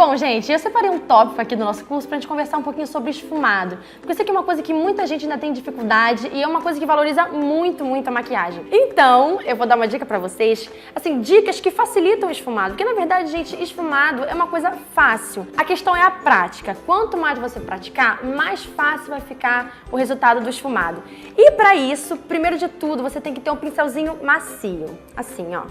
Bom, gente, eu separei um tópico aqui do nosso curso pra gente conversar um pouquinho sobre esfumado. Porque isso aqui é uma coisa que muita gente ainda tem dificuldade e é uma coisa que valoriza muito, muito a maquiagem. Então, eu vou dar uma dica pra vocês, assim, dicas que facilitam o esfumado. Porque, na verdade, gente, esfumado é uma coisa fácil. A questão é a prática. Quanto mais você praticar, mais fácil vai ficar o resultado do esfumado. E pra isso, primeiro de tudo, você tem que ter um pincelzinho macio. Assim, ó.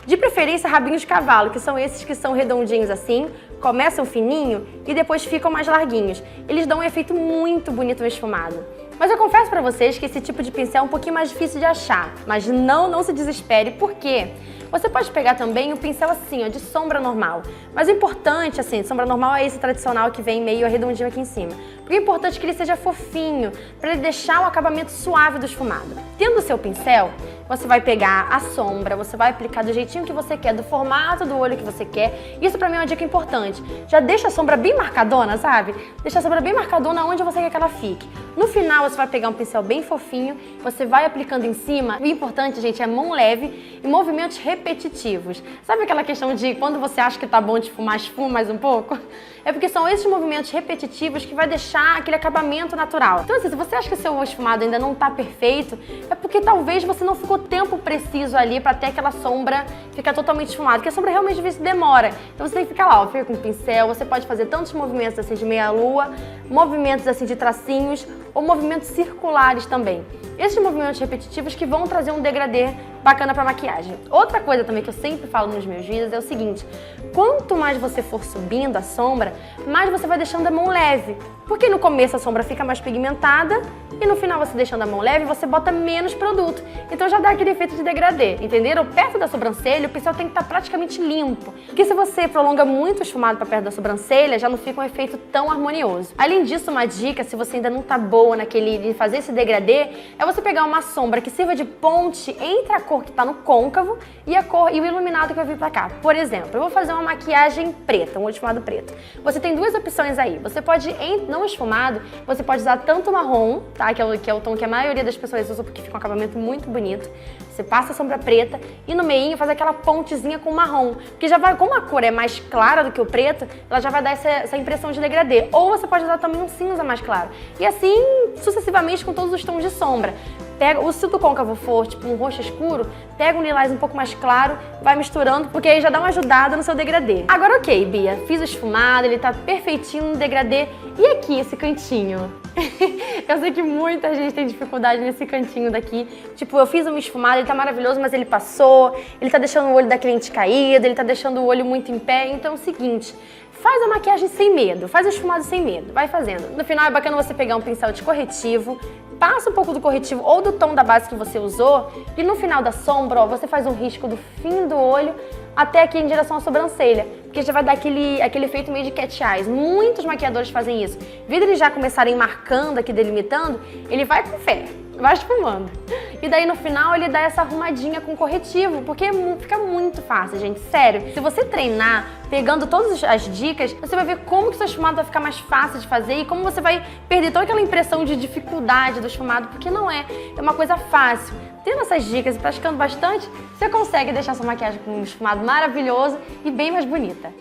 De preferência, rabinhos de cavalo, que são esses que são redondinhos assim, começam fininho e depois ficam mais larguinhos. Eles dão um efeito muito bonito no esfumado. Mas eu confesso pra vocês que esse tipo de pincel é um pouquinho mais difícil de achar. Mas não se desespere, por quê? Você pode pegar também o pincel assim, ó, de sombra normal. Mas o importante, assim, sombra normal é esse tradicional que vem meio arredondinho aqui em cima. Porque o importante é que ele seja fofinho, para ele deixar o acabamento suave do esfumado. Tendo o seu pincel, você vai pegar a sombra, você vai aplicar do jeitinho que você quer, do formato do olho que você quer. Isso pra mim é uma dica importante. Já deixa a sombra bem marcadona, sabe? Deixa a sombra bem marcadona onde você quer que ela fique. No final, você vai pegar um pincel bem fofinho, você vai aplicando em cima. O importante, gente, é mão leve e movimentos repetitivos. Sabe aquela questão de quando você acha que tá bom de esfumar, esfuma mais um pouco? É porque são esses movimentos repetitivos que vai deixar aquele acabamento natural. Então, assim, se você acha que o seu esfumado ainda não tá perfeito, é porque talvez você não ficou tempo preciso ali pra ter aquela sombra ficar totalmente esfumada, porque a sombra realmente às vezes demora. Então você tem que ficar lá, ó, fica com o pincel, você pode fazer tantos movimentos assim de meia-lua, movimentos assim de tracinhos ou movimentos circulares também. Esses movimentos repetitivos que vão trazer um degradê bacana pra maquiagem. Outra coisa também que eu sempre falo nos meus vídeos é o seguinte: quanto mais você for subindo a sombra, mais você vai deixando a mão leve. Porque no começo a sombra fica mais pigmentada e no final você deixando a mão leve, você bota menos produto. Então já dá aquele efeito de degradê, entenderam? Perto da sobrancelha, o pincel tem que estar praticamente limpo. Porque se você prolonga muito o esfumado para perto da sobrancelha, já não fica um efeito tão harmonioso. Além disso, uma dica, se você ainda não tá boa de fazer esse degradê, é você pegar uma sombra que sirva de ponte entre a cor que tá no côncavo e o iluminado que vai vir pra cá. Por exemplo, eu vou fazer uma maquiagem preta, um olho esfumado preto. Você tem duas opções aí. Você pode, não esfumado, você pode usar tanto marrom, tá? Que é o tom que a maioria das pessoas usa porque fica um acabamento muito bonito. Você passa a sombra preta e no meinho faz aquela pontezinha com marrom. Porque já vai, como a cor é mais clara do que o preto, ela já vai dar essa impressão de degradê. Ou você pode usar também um cinza mais claro. E assim, sucessivamente com todos os tons de sombra. Se o do côncavo for tipo um roxo escuro, pega um lilás um pouco mais claro, vai misturando, porque aí já dá uma ajudada no seu degradê. Agora ok, Bia, fiz o esfumado, ele tá perfeitinho no degradê. E aqui, esse cantinho? Eu sei que muita gente tem dificuldade nesse cantinho daqui. Tipo, eu fiz um esfumado, ele tá maravilhoso, mas ele passou, ele tá deixando o olho da cliente caído, ele tá deixando o olho muito em pé. Então é o seguinte, faz a maquiagem sem medo, faz o esfumado sem medo, vai fazendo. No final é bacana você pegar um pincel de corretivo, passa um pouco do corretivo ou do tom da base que você usou e no final da sombra, ó, você faz um risco do fim do olho até aqui em direção à sobrancelha, porque já vai dar aquele efeito meio de cat eyes. Muitos maquiadores fazem isso. Em vez de eles já começarem marcando aqui, delimitando, ele vai com fé, vai esfumando. E daí no final ele dá essa arrumadinha com corretivo, porque fica muito fácil, gente, sério. Se você treinar pegando todas as dicas, você vai ver como que o seu esfumado vai ficar mais fácil de fazer e como você vai perder toda aquela impressão de dificuldade do esfumado, porque não é uma coisa fácil. Tendo essas dicas e praticando bastante, você consegue deixar sua maquiagem com um esfumado maravilhoso e bem mais bonita.